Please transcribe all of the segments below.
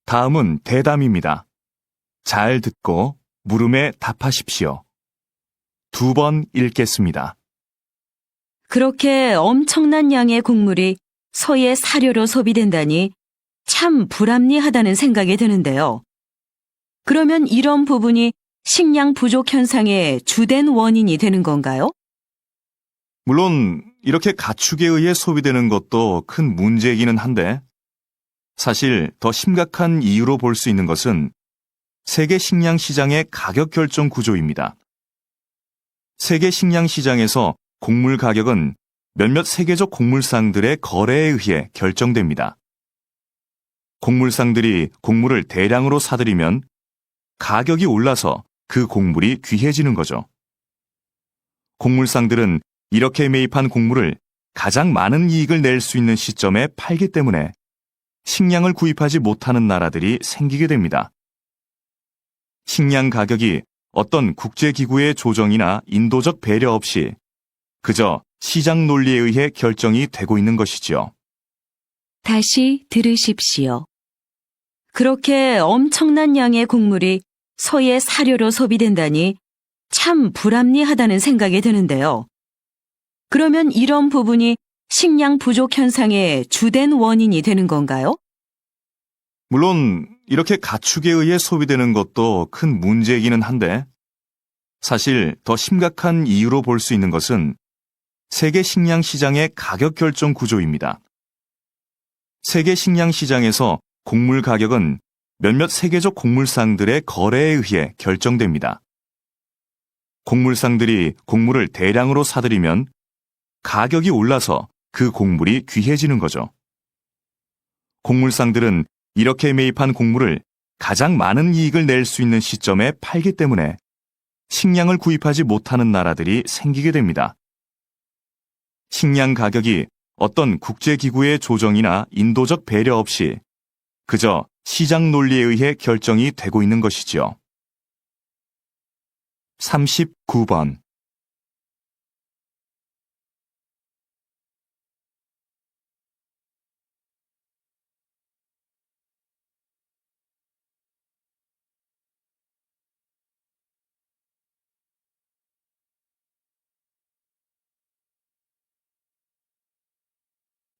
다음은 대담입니다. 잘 듣고 물음에 답하십시오. 2번 읽겠습니다. 그렇게 엄청난 양의 곡물이 소의 사료로 소비된다니 참 불합리하다는 생각이 드는데요. 그러면 이런 부분이 식량 부족 현상의 주된 원인이 되는 건가요? 물론 이렇게 가축에 의해 소비되는 것도 큰 문제이기는 한데 사실 더 심각한 이유로 볼 수 있는 것은 세계 식량 시장의 가격 결정 구조입니다. 세계 식량 시장에서 곡물 가격은 몇몇 세계적 곡물상들의 거래에 의해 결정됩니다. 곡물상들이 곡물을 대량으로 사들이면 가격이 올라서 그 곡물이 귀해지는 거죠. 곡물상들은 이렇게 매입한 곡물을 가장 많은 이익을 낼 수 있는 시점에 팔기 때문에 식량을 구입하지 못하는 나라들이 생기게 됩니다. 식량 가격이 어떤 국제기구의 조정이나 인도적 배려 없이 그저 시장 논리에 의해 결정이 되고 있는 것이지요. 다시 들으십시오. 그렇게 엄청난 양의 곡물이 소의 사료로 소비된다니 참 불합리하다는 생각이 드는데요. 그러면 이런 부분이 식량 부족 현상의 주된 원인이 되는 건가요? 물론 이렇게 가축에 의해 소비되는 것도 큰 문제이기는 한데 사실 더 심각한 이유로 볼 수 있는 것은 세계 식량 시장의 가격 결정 구조입니다. 세계 식량 시장에서 곡물 가격은 몇몇 세계적 곡물상들의 거래에 의해 결정됩니다. 곡물상들이 곡물을 대량으로 사들이면 가격이 올라서 그 곡물이 귀해지는 거죠. 곡물상들은 이렇게 매입한 곡물을 가장 많은 이익을 낼 수 있는 시점에 팔기 때문에 식량을 구입하지 못하는 나라들이 생기게 됩니다. 식량 가격이 어떤 국제기구의 조정이나 인도적 배려 없이 그저 시장 논리에 의해 결정이 되고 있는 것이지요. 39번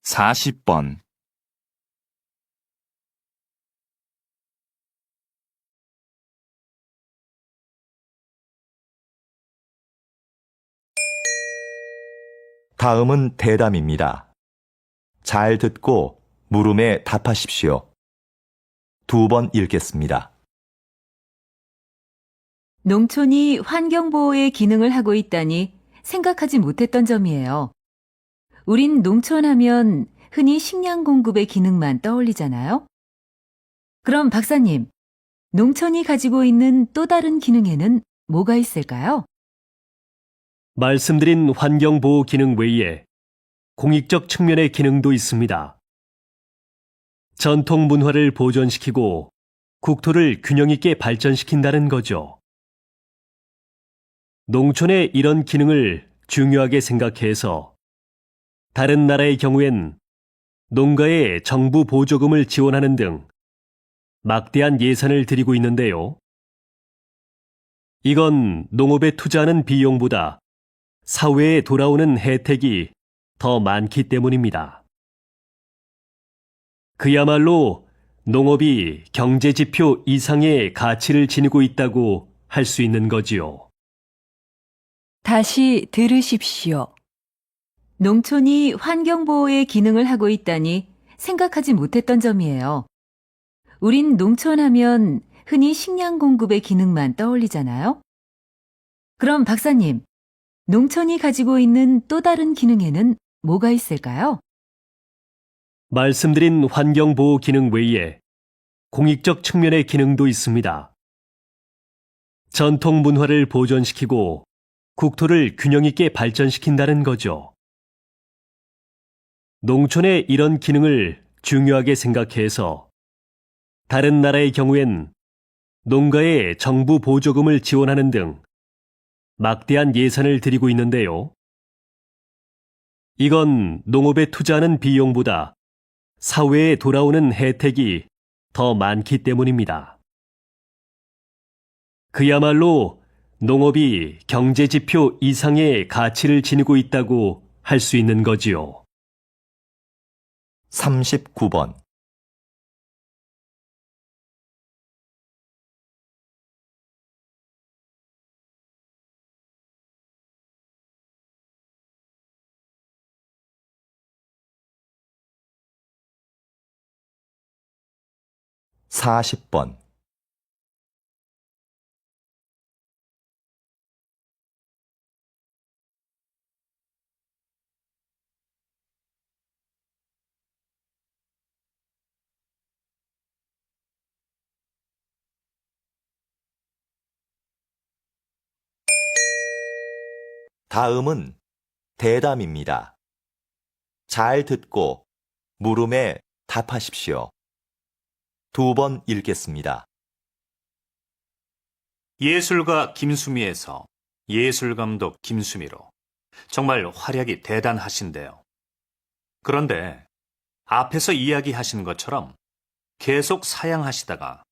40번 다음은 대담입니다. 잘 듣고 물음에 답하십시오. 2번 읽겠습니다. 농촌이 환경보호의 기능을 하고 있다니 생각하지 못했던 점이에요. 우린 농촌 하면 흔히 식량 공급의 기능만 떠올리잖아요. 그럼 박사님, 농촌이 가지고 있는 또 다른 기능에는 뭐가 있을까요? 말씀드린 환경보호 기능 외에 공익적 측면의 기능도 있습니다. 전통 문화를 보존시키고 국토를 균형 있게 발전시킨다는 거죠. 농촌의 이런 기능을 중요하게 생각해서 다른 나라의 경우엔 농가에 정부 보조금을 지원하는 등 막대한 예산을 들이고 있는데요. 이건 농업에 투자하는 비용보다 사회에 돌아오는 혜택이 더 많기 때문입니다. 그야말로 농업이 경제지표 이상의 가치를 지니고 있다고 할 수 있는 거지요. 다시 들으십시오. 농촌이 환경보호의 기능을 하고 있다니 생각하지 못했던 점이에요. 우린 농촌 하면 흔히 식량 공급의 기능만 떠올리잖아요. 그럼 박사님, 농촌이 가지고 있는 또 다른 기능에는 뭐가 있을까요? 말씀드린 환경보호 기능 외에 공익적 측면의 기능도 있습니다. 전통 문화를 보존시키고 국토를 균형 있게 발전시킨다는 거죠. 농촌의 이런 기능을 중요하게 생각해서 다른 나라의 경우엔 농가에 정부 보조금을 지원하는 등 막대한 예산을 들이고 있는데요. 이건 농업에 투자하는 비용보다 사회에 돌아오는 혜택이 더 많기 때문입니다. 그야말로 농업이 경제지표 이상의 가치를 지니고 있다고 할 수 있는 거지요. 39번. 사십 번. 다음은 대담입니다. 잘 듣고 물음에 답하십시오. 2번 읽겠습니다. 예술가 김수미에서 예술감독 김수미로 정말 활약이 대단하신데요. 그런데 앞에서 이야기하신 것처럼 계속 사양하시다가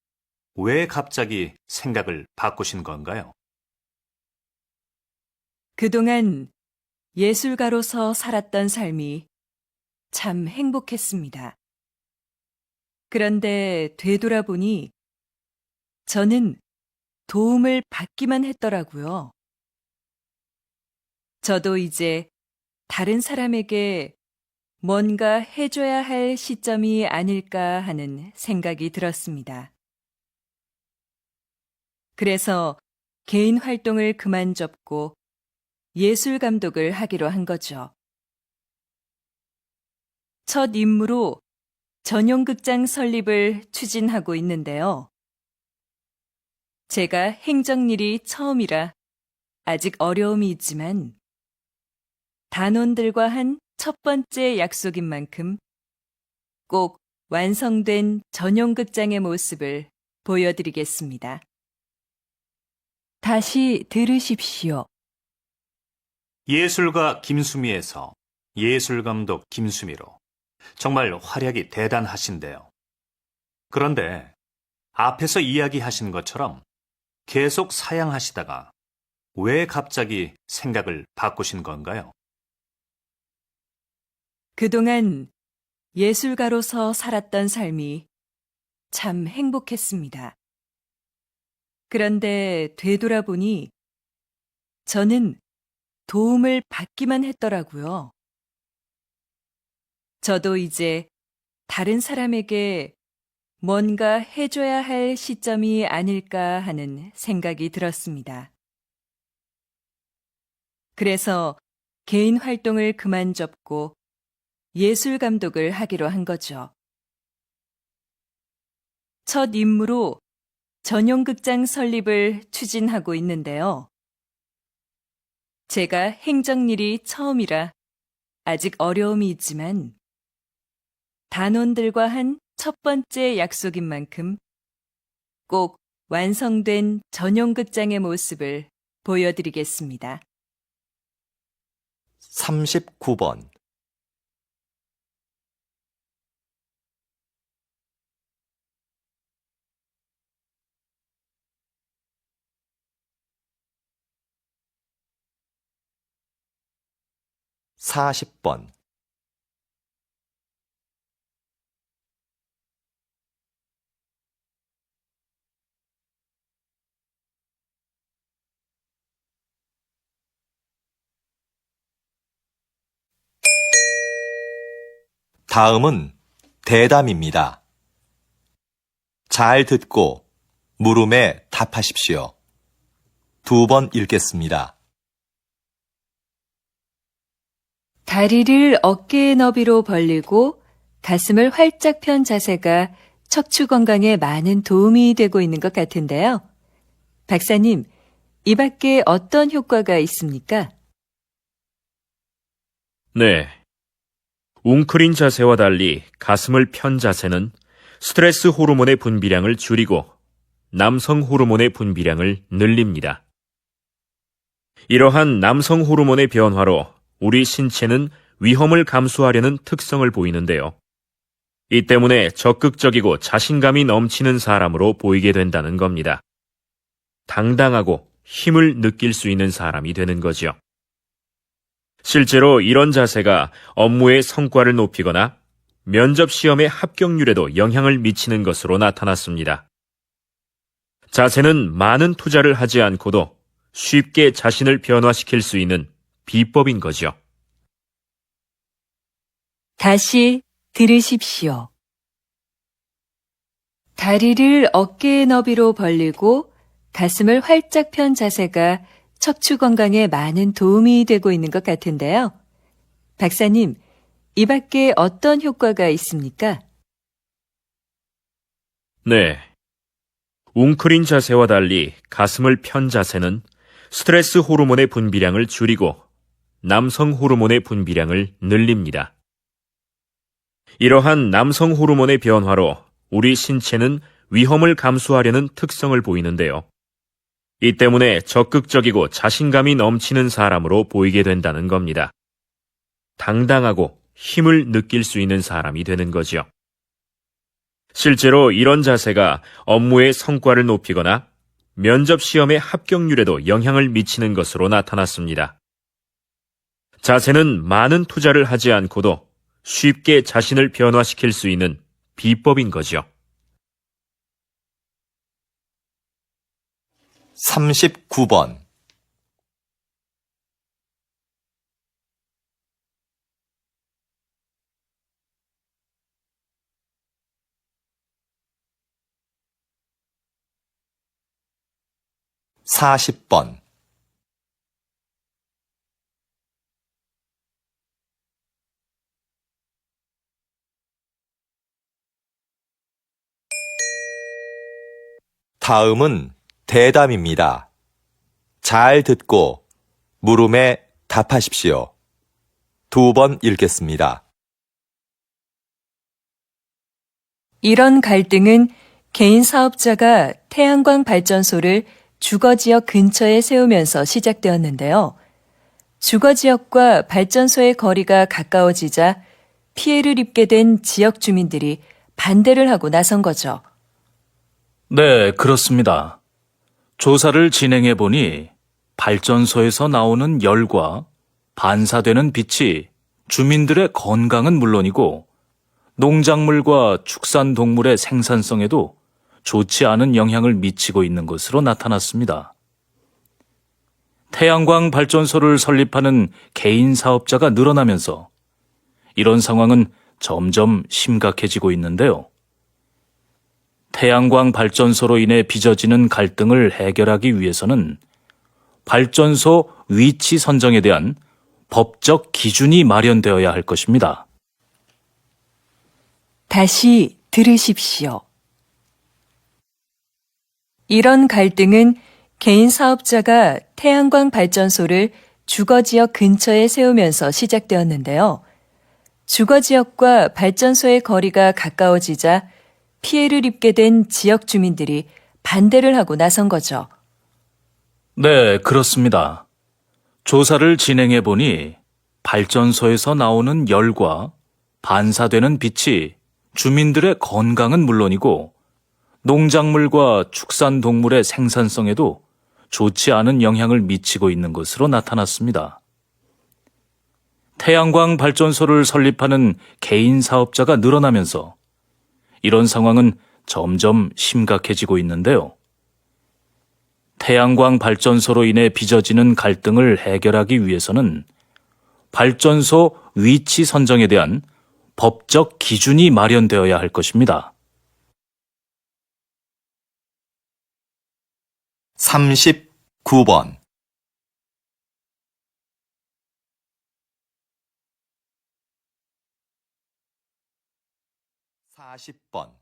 왜 갑자기 생각을 바꾸신 건가요? 그동안 예술가로서 살았던 삶이 참 행복했습니다. 그런데 되돌아보니 저는 도움을 받기만 했더라고요. 저도 이제 다른 사람에게 뭔가 해줘야 할 시점이 아닐까 하는 생각이 들었습니다. 그래서 개인 활동을 그만 접고 예술 감독을 하기로 한 거죠. 첫 임무로 전용극장 설립을 추진하고 있는데요. 제가 행정일이 처음이라 아직 어려움이 있지만 단원들과 한 첫 번째 약속인 만큼 꼭 완성된 전용극장의 모습을 보여드리겠습니다. 다시 들으십시오. 예술가 김수미에서 예술감독 김수미로 정말 활약이 대단하신데요. 그런데 앞에서 이야기하신 것처럼 계속 사양하시다가 왜 갑자기 생각을 바꾸신 건가요? 그동안 예술가로서 살았던 삶이 참 행복했습니다. 그런데 되돌아보니 저는 도움을 받기만 했더라고요. 저도 이제 다른 사람에게 뭔가 해줘야 할 시점이 아닐까 하는 생각이 들었습니다. 그래서 개인 활동을 그만 접고 예술 감독을 하기로 한 거죠. 첫 임무로 전용극장 설립을 추진하고 있는데요. 제가 행정일이 처음이라 아직 어려움이 있지만 단원들과 한 첫 번째 약속인 만큼 꼭 완성된 전용극장의 모습을 보여드리겠습니다. 39번. 사십 번. 다음은 대담입니다. 잘 듣고 물음에 답하십시오. 2번 읽겠습니다. 다리를 어깨의 너비로 벌리고 가슴을 활짝 편 자세가 척추 건강에 많은 도움이 되고 있는 것 같은데요. 박사님, 이 밖에 어떤 효과가 있습니까? 네. 웅크린 자세와 달리 가슴을 편 자세는 스트레스 호르몬의 분비량을 줄이고 남성 호르몬의 분비량을 늘립니다. 이러한 남성 호르몬의 변화로 우리 신체는 위험을 감수하려는 특성을 보이는데요. 이 때문에 적극적이고 자신감이 넘치는 사람으로 보이게 된다는 겁니다. 당당하고 힘을 느낄 수 있는 사람이 되는 거죠. 실제로 이런 자세가 업무의 성과를 높이거나 면접 시험의 합격률에도 영향을 미치는 것으로 나타났습니다. 자세는 많은 투자를 하지 않고도 쉽게 자신을 변화시킬 수 있는 비법인 거죠. 다시 들으십시오. 다리를 어깨의 너비로 벌리고 가슴을 활짝 편 자세가 척추 건강에 많은 도움이 되고 있는 것 같은데요. 박사님, 이 밖에 어떤 효과가 있습니까? 네. 웅크린 자세와 달리 가슴을 편 자세는 스트레스 호르몬의 분비량을 줄이고 남성 호르몬의 분비량을 늘립니다. 이러한 남성 호르몬의 변화로 우리 신체는 위험을 감수하려는 특성을 보이는데요. 이 때문에 적극적이고 자신감이 넘치는 사람으로 보이게 된다는 겁니다. 당당하고 힘을 느낄 수 있는 사람이 되는 거죠. 실제로 이런 자세가 업무의 성과를 높이거나 면접 시험의 합격률에도 영향을 미치는 것으로 나타났습니다. 자세는 많은 투자를 하지 않고도 쉽게 자신을 변화시킬 수 있는 비법인 거죠. 39번. (40번) 다음은 대담입니다. 잘 듣고 물음에 답하십시오. 2번 읽겠습니다. 이런 갈등은 개인 사업자가 태양광 발전소를 주거지역 근처에 세우면서 시작되었는데요. 주거지역과 발전소의 거리가 가까워지자 피해를 입게 된 지역 주민들이 반대를 하고 나선 거죠. 네, 그렇습니다. 조사를 진행해 보니 발전소에서 나오는 열과 반사되는 빛이 주민들의 건강은 물론이고 농작물과 축산동물의 생산성에도 좋지 않은 영향을 미치고 있는 것으로 나타났습니다. 태양광 발전소를 설립하는 개인 사업자가 늘어나면서 이런 상황은 점점 심각해지고 있는데요. 태양광 발전소로 인해 빚어지는 갈등을 해결하기 위해서는 발전소 위치 선정에 대한 법적 기준이 마련되어야 할 것입니다. 다시 들으십시오. 이런 갈등은 개인 사업자가 태양광 발전소를 주거지역 근처에 세우면서 시작되었는데요. 주거지역과 발전소의 거리가 가까워지자 피해를 입게 된 지역 주민들이 반대를 하고 나선 거죠. 네, 그렇습니다. 조사를 진행해 보니 발전소에서 나오는 열과 반사되는 빛이 주민들의 건강은 물론이고 농작물과 축산동물의 생산성에도 좋지 않은 영향을 미치고 있는 것으로 나타났습니다. 태양광 발전소를 설립하는 개인 사업자가 늘어나면서 이런 상황은 점점 심각해지고 있는데요. 태양광 발전소로 인해 빚어지는 갈등을 해결하기 위해서는 발전소 위치 선정에 대한 법적 기준이 마련되어야 할 것입니다. 39번. (40번)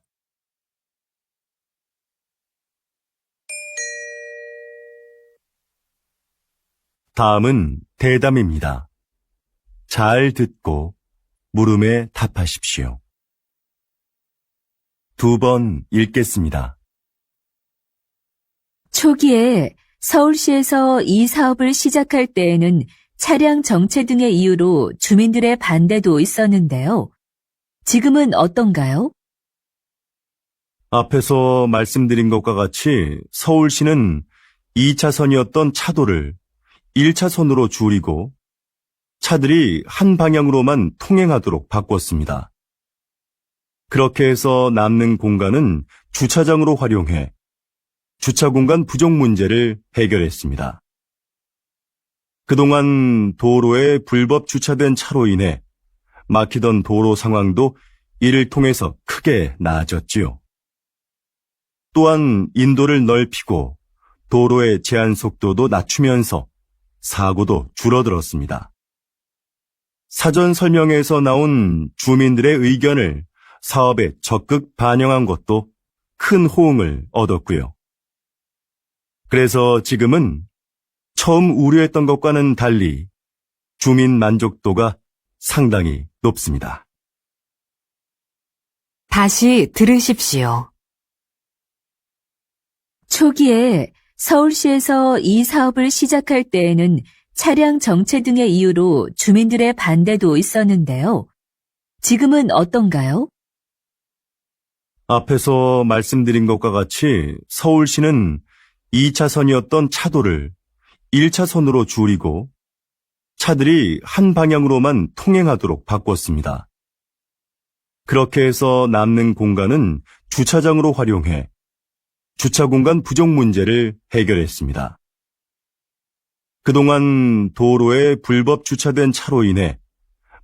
다음은 대담입니다. 잘 듣고 물음에 답하십시오. 2번 읽겠습니다. 초기에 서울시에서 이 사업을 시작할 때에는 차량 정체 등의 이유로 주민들의 반대도 있었는데요. 지금은 어떤가요? 앞에서 말씀드린 것과 같이 서울시는 2차선이었던 차도를 1차선으로 줄이고 차들이 한 방향으로만 통행하도록 바꿨습니다. 그렇게 해서 남는 공간은 주차장으로 활용해 주차 공간 부족 문제를 해결했습니다. 그동안 도로에 불법 주차된 차로 인해 막히던 도로 상황도 이를 통해서 크게 나아졌지요. 또한 인도를 넓히고 도로의 제한 속도도 낮추면서 사고도 줄어들었습니다. 사전 설명회에서 나온 주민들의 의견을 사업에 적극 반영한 것도 큰 호응을 얻었고요. 그래서 지금은 처음 우려했던 것과는 달리 주민 만족도가 상당히 높습니다. 다시 들으십시오. 초기에 서울시에서 이 사업을 시작할 때에는 차량 정체 등의 이유로 주민들의 반대도 있었는데요. 지금은 어떤가요? 앞에서 말씀드린 것과 같이 서울시는 2차선이었던 차도를 1차선으로 줄이고 차들이 한 방향으로만 통행하도록 바꿨습니다. 그렇게 해서 남는 공간은 주차장으로 활용해 주차 공간 부족 문제를 해결했습니다. 그동안 도로에 불법 주차된 차로 인해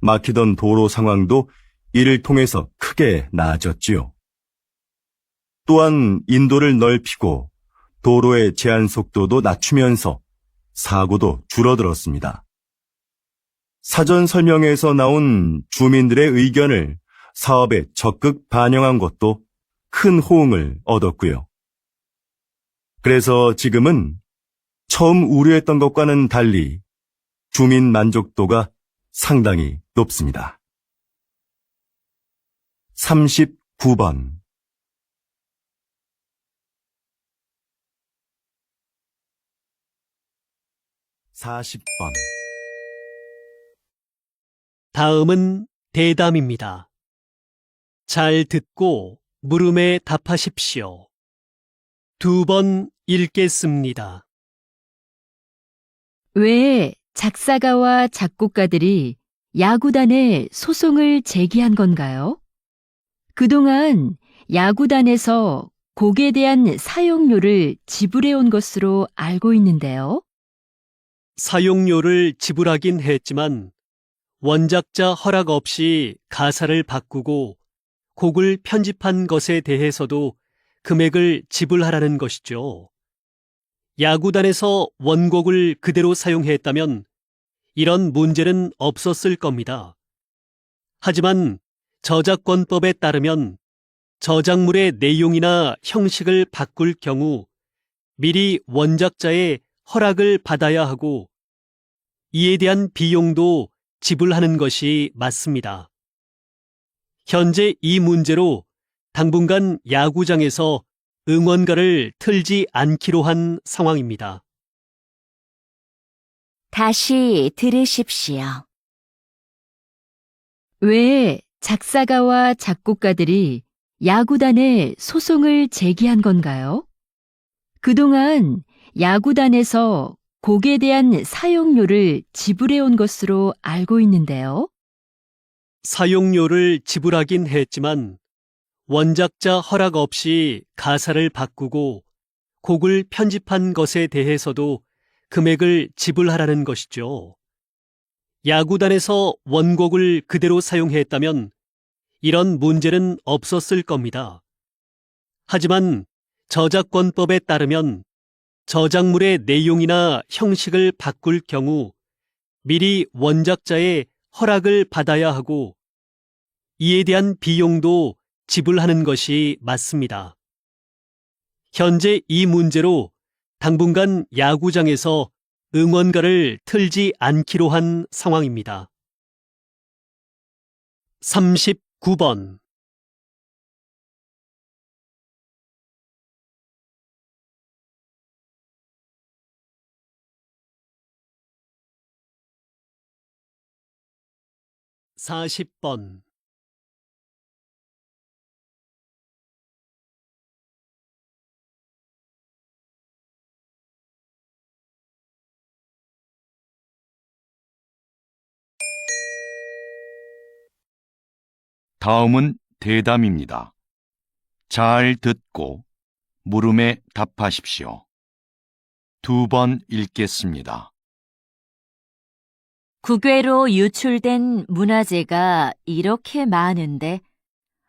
막히던 도로 상황도 이를 통해서 크게 나아졌지요. 또한 인도를 넓히고 도로의 제한 속도도 낮추면서 사고도 줄어들었습니다. 사전 설명회에서 나온 주민들의 의견을 사업에 적극 반영한 것도 큰 호응을 얻었고요. 그래서 지금은 처음 우려했던 것과는 달리 주민 만족도가 상당히 높습니다. 39번 40번 다음은 대담입니다. 잘 듣고 물음에 답하십시오. 2번 읽겠습니다. 왜 작사가와 작곡가들이 야구단에 소송을 제기한 건가요? 그동안 야구단에서 곡에 대한 사용료를 지불해온 것으로 알고 있는데요. 사용료를 지불하긴 했지만 원작자 허락 없이 가사를 바꾸고 곡을 편집한 것에 대해서도 금액을 지불하라는 것이죠. 야구단에서 원곡을 그대로 사용했다면 이런 문제는 없었을 겁니다. 하지만 저작권법에 따르면 저작물의 내용이나 형식을 바꿀 경우 미리 원작자의 허락을 받아야 하고 이에 대한 비용도 지불하는 것이 맞습니다. 현재 이 문제로 당분간 야구장에서 응원가를 틀지 않기로 한 상황입니다. 다시 들으십시오. 왜 작사가와 작곡가들이 야구단에 소송을 제기한 건가요? 그동안 야구단에서 곡에 대한 사용료를 지불해온 것으로 알고 있는데요. 사용료를 지불하긴 했지만 원작자 허락 없이 가사를 바꾸고 곡을 편집한 것에 대해서도 금액을 지불하라는 것이죠. 야구단에서 원곡을 그대로 사용했다면 이런 문제는 없었을 겁니다. 하지만 저작권법에 따르면 저작물의 내용이나 형식을 바꿀 경우 미리 원작자의 허락을 받아야 하고 이에 대한 비용도 지불하는 것이 맞습니다. 현재 이 문제로 당분간 야구장에서 응원가를 틀지 않기로 한 상황입니다. 39번 40번 다음은 대담입니다. 잘 듣고 물음에 답하십시오. 2번 읽겠습니다. 국외로 유출된 문화재가 이렇게 많은데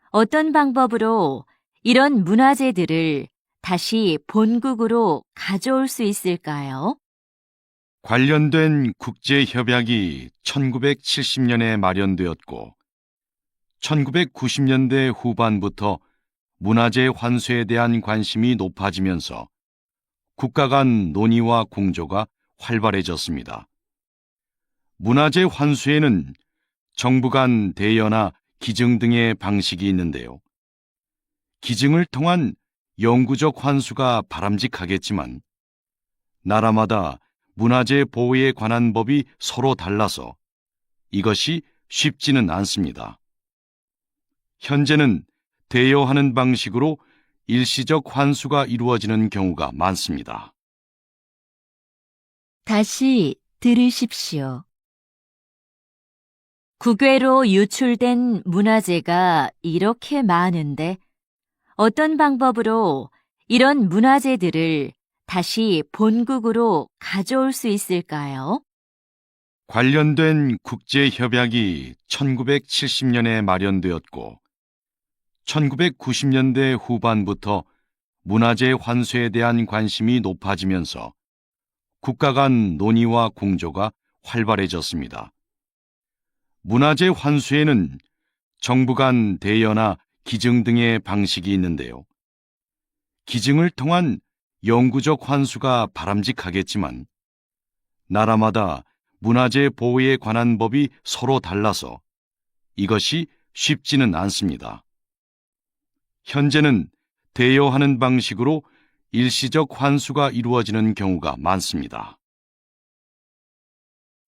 어떤 방법으로 이런 문화재들을 다시 본국으로 가져올 수 있을까요? 관련된 국제협약이 1970년에 마련되었고 1990년대 후반부터 문화재 환수에 대한 관심이 높아지면서 국가 간 논의와 공조가 활발해졌습니다. 문화재 환수에는 정부 간 대여나 기증 등의 방식이 있는데요. 기증을 통한 영구적 환수가 바람직하겠지만 나라마다 문화재 보호에 관한 법이 서로 달라서 이것이 쉽지는 않습니다. 현재는 대여하는 방식으로 일시적 환수가 이루어지는 경우가 많습니다. 다시 들으십시오. 국외로 유출된 문화재가 이렇게 많은데 어떤 방법으로 이런 문화재들을 다시 본국으로 가져올 수 있을까요? 관련된 국제협약이 1970년에 마련되었고 1990년대 후반부터 문화재 환수에 대한 관심이 높아지면서 국가 간 논의와 공조가 활발해졌습니다. 문화재 환수에는 정부 간 대여나 기증 등의 방식이 있는데요. 기증을 통한 영구적 환수가 바람직하겠지만 나라마다 문화재 보호에 관한 법이 서로 달라서 이것이 쉽지는 않습니다. 현재는 대여하는 방식으로 일시적 환수가 이루어지는 경우가 많습니다.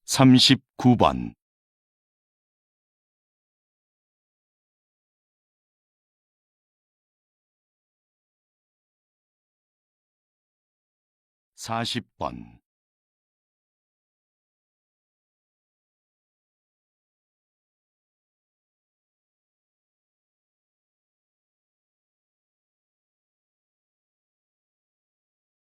39번 40번